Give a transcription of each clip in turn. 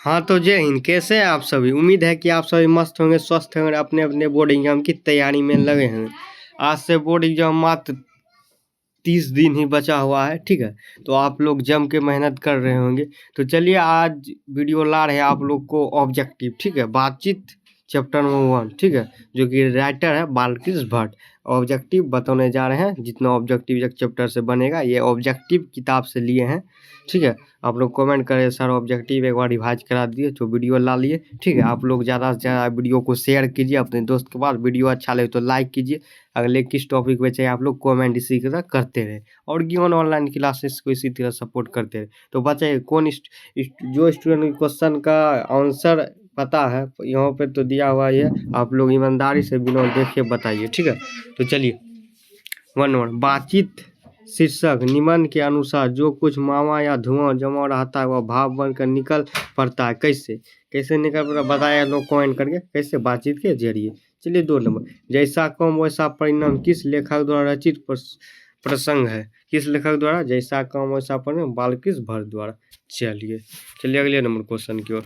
हाँ तो जय हिंद। कैसे हैं आप सभी? उम्मीद है कि आप सभी मस्त होंगे, स्वस्थ होंगे, अपने अपने बोर्ड एग्जाम की तैयारी में लगे हैं। आज से बोर्ड एग्जाम मात्र 30 दिन ही बचा हुआ है, ठीक है। तो आप लोग जम के मेहनत कर रहे होंगे। तो चलिए आज वीडियो ला रहे हैं आप लोग को ऑब्जेक्टिव, ठीक है, बातचीत चैप्टर नंबर 1, ठीक है, जो कि राइटर है बालकृष्ण भट्ट। ऑब्जेक्टिव बताने जा रहे हैं, जितना ऑब्जेक्टिव एक चैप्टर से बनेगा ये ऑब्जेक्टिव किताब से लिए हैं, ठीक है। आप लोग कमेंट करें सर ऑब्जेक्टिव एक बार रिवाइज करा दिए, तो वीडियो ला लिए, ठीक है। आप लोग ज़्यादा से ज़्यादा वीडियो को शेयर कीजिए अपने दोस्त के पास। वीडियो अच्छा लगे तो लाइक कीजिए। अगले किस टॉपिक पे चाहिए आप लोग कमेंट इसी तरह करते रहे, और ज्ञान ऑनलाइन क्लासेस को इसी तरह सपोर्ट करते रहे। तो बताइए कौन जो स्टूडेंट क्वेश्चन का आंसर पता है, यहाँ पे तो दिया हुआ है, आप लोग ईमानदारी से बिना देखे बताइए, ठीक है। तो चलिए 1 बातचीत शीर्षक निम्न के अनुसार जो कुछ मावा या धुआं जमा रहता है वह भाप बनकर निकल पड़ता है। कैसे कैसे निकल पड़ता बताया लोग कमेंट करके, कैसे? बातचीत के जरिए। चलिए 2 जैसा काम वैसा परिणाम किस लेखक द्वारा रचित प्रसंग है? किस लेखक द्वारा? जैसा काम वैसा परिणाम, बालकृष्ण भट्ट द्वारा। चलिए अगले नंबर क्वेश्चन की ओर।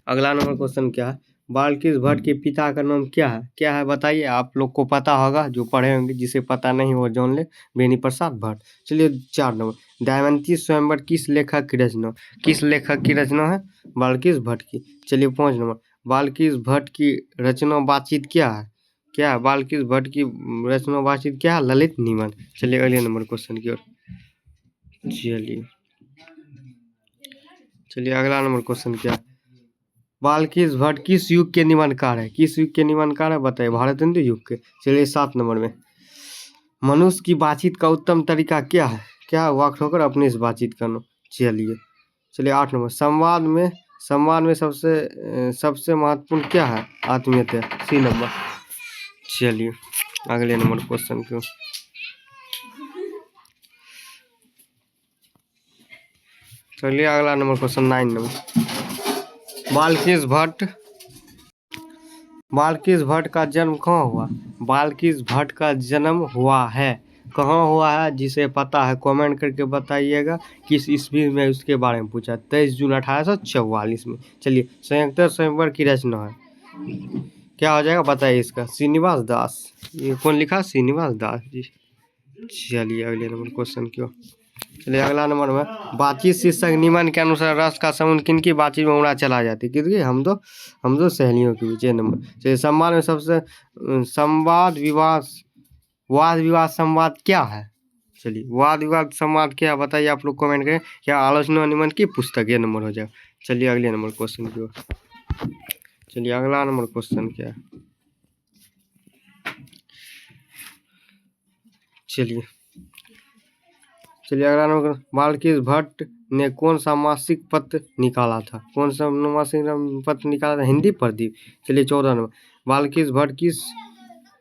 अगला नंबर क्वेश्चन क्या है? बालकृष्ण भट्ट के पिता का नाम क्या है? क्या है बताइए, आप लोग को पता होगा, जो पढ़े होंगे, जिसे पता नहीं वो जान ले, बेनी प्रसाद भट्ट। चलिए 4 दमयंती स्वयंवर किस लेखक की रचना? किस लेखक की रचना है? बालकृष्ण भट्ट की। चलिए 5 बालकृष्ण भट्ट की रचना बातचीत क्या है? क्या है बालकृष्ण भट्ट की रचना बातचीत क्या है? ललित निबंध। चलिए अगले नंबर क्वेश्चन की ओर। चलिए अगला नंबर क्वेश्चन क्या है? बालकृष्ण भट्ट किस युग के निबंधकार है? किस युग के निबंधकार है बताइए? भारत हिंदू युग के। चलिए 7 में मनुष्य की बातचीत का उत्तम तरीका क्या है? क्या वाक होकर अपने से बातचीत करना। चलिए 8 संवाद में सबसे महत्वपूर्ण क्या है? आत्मीयता। C। चलिए अगले नंबर क्वेश्चन क्यों। चलिए अगला नंबर क्वेश्चन 9 बालकृष्ण भट्ट का जन्म कहाँ हुआ? बालकृष्ण भट्ट का जन्म हुआ है कहाँ हुआ है? जिसे पता है कमेंट करके बताइएगा। किस ईस्वी में उसके बारे में पूछा? 23 जून 1844 में। चलिए संयुक्त स्वयंवर की रचना है, क्या हो जाएगा बताइए इसका? श्रीनिवास दास। ये कौन लिखा? श्रीनिवास दास जी। चलिए अगले नंबर क्वेश्चन क्यों। चलिए अगला नंबर में बातचीत शीर्षक निम्न के अनुसार रस का संबंध किनकी बातचीत में उड़ा चला जाती है? किसकी? हम दो सहेलियों के बीच। नंबर। चलिए संवाद में सबसे वाद विवाद संवाद क्या है? चलिए वाद विवाद संवाद क्या बताइए, आप लोग कमेंट करें। क्या आलोचना निबंध की पुस्तक? ये नंबर हो जाए। चलिए अगले नंबर क्वेश्चन की ओर। चलिए अगला नंबर क्वेश्चन क्या है? चलिए अगला नंबर बालकृष्ण भट्ट ने कौन सा मासिक पत्र निकाला था? कौन सा मासिक पत्र निकाला था? हिंदी प्रदीप। चलिए 14 बालकृष्ण भट्ट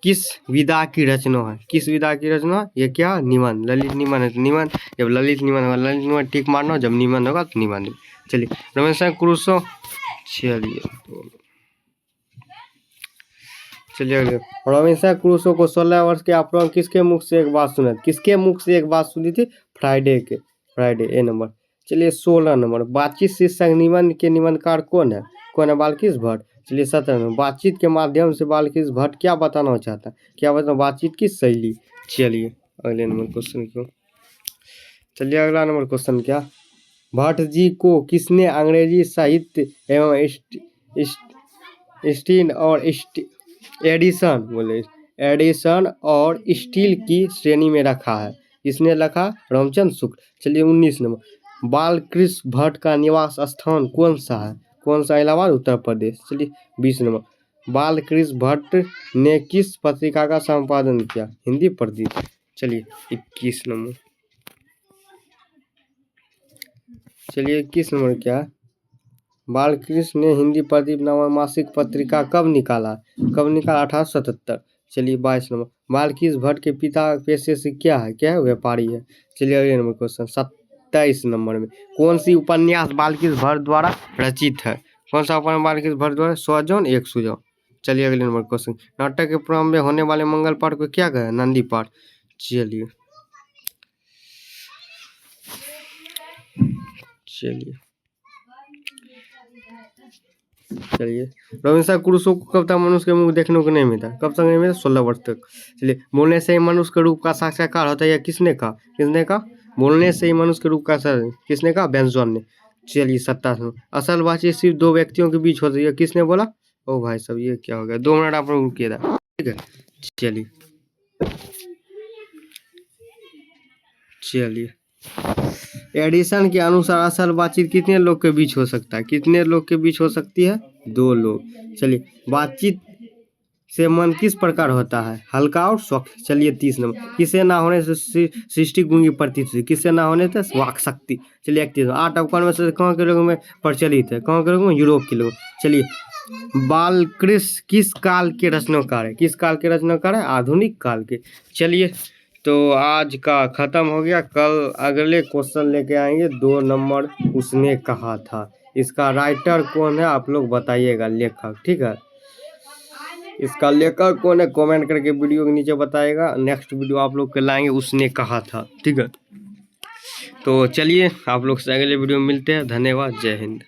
किस विधा की रचना है? किस विधा की रचना? ये क्या? निबंध। ललित निबंध है तो निबंध, जब ललित निबंध होगा ललित निबंध टिक मारना, जब निबंध होगा तो निबंध। चलिए रमेश क्रूसो। चलिए रमेशा क्रूसो को 16 वर्ष के अपराध किसके मुख से एक बात सुनी? किसके मुख से एक बात सुनी थी? फ्राइडे। ए नंबर। चलिए 16 बातचीत शीर्षक निबंध के निबंधकार कौन है? बालकृष्ण भट्ट। चलिए 17 बातचीत के माध्यम से बालकृष्ण भट्ट क्या बताना चाहता है? क्या बताना? बातचीत की शैली। चलिए अगले नंबर क्वेश्चन क्यों। चलिए अगला नंबर क्वेश्चन क्या। भट्ट जी को किसने अंग्रेजी साहित्य एवं स्टील और एडिशन और स्टील की श्रेणी में रखा है? इसने रखा रामचंद्र शुक्ल। चलिए 19 बालकृष्ण भट्ट का निवास स्थान कौन सा है? कौन सा? इलाहाबाद, उत्तर प्रदेश। चलिए 20 बालकृष्ण भट्ट ने किस पत्रिका का संपादन किया? हिंदी प्रदीप। चलिए 21 चलिए 21 क्या? बालकृष्ण ने हिंदी प्रदीप नामक मासिक पत्रिका कब निकाला? 1877। चलिए 22 बालकृष्ण भट्ट के पिता पेशे से क्या है? क्या है? व्यापारी है। चलिए अगले नंबर क्वेश्चन 27 में कौन सी उपन्यास बालकृष्ण भट्ट द्वारा रचित है? कौन सा उपन्यास बालकृष्ण भट्ट द्वारा? स्वजन एक सुजन। चलिए अगले नंबर क्वेश्चन नाटक के प्रारंभ में होने वाले मंगल पाठ को क्या कहे? नंदी पाठ। चलिए चलिए, रविंद्रनाथ क्रूसो को कब तक मनुष्य के मुख देखने को नहीं मिलता? कब तक नहीं मिला? 16 वर्ष तक। चलिए, बोलने से ही मनुष्य के रूप का साक्षात्कार होता है, या किसने कहा? किसने कहा? बोलने से ही मनुष्य के रूप का किसने कहा? बेंजोन ने। चलिए, 27 असल बातचीत सिर्फ दो व्यक्तियों के बीच होती है, किसने बोला? ओ भाई साहब, ये क्या हो गया? 2 मिनट आप लोग रुकिए था, ठीक है। चलिए चलिए, एडिशन के अनुसार असल बातचीत कितने लोग के बीच हो सकता है? कितने लोग के बीच हो सकती है? 2 लोग। चलिए, बातचीत से मन किस प्रकार होता है? हल्का और स्वच्छ। चलिए, 30 नंबर, किसे ना होने से सृष्टि गूंगी प्रतीत हुई, किसे ना होने से वाक शक्ति। चलिए, 31 8 अवकरण में से कहाँ के लोगों में प्रचलित है? कहाँ के लोगों में? यूरोप के लोग। चलिए, बालकृष्ण किस काल के रचनाकार है? किस काल के रचनाकार है? आधुनिक काल के। चलिए, तो आज का खत्म हो गया। कल अगले क्वेश्चन लेके आएंगे, 2 नंबर उसने कहा था। इसका राइटर कौन है आप लोग बताइएगा, लेखक, ठीक है। इसका लेखक कौन है कमेंट करके वीडियो के नीचे बताएगा। नेक्स्ट वीडियो आप लोग के लाएंगे, उसने कहा था, ठीक है। तो चलिए, आप लोग से अगले वीडियो में मिलते हैं। धन्यवाद, जय हिंद।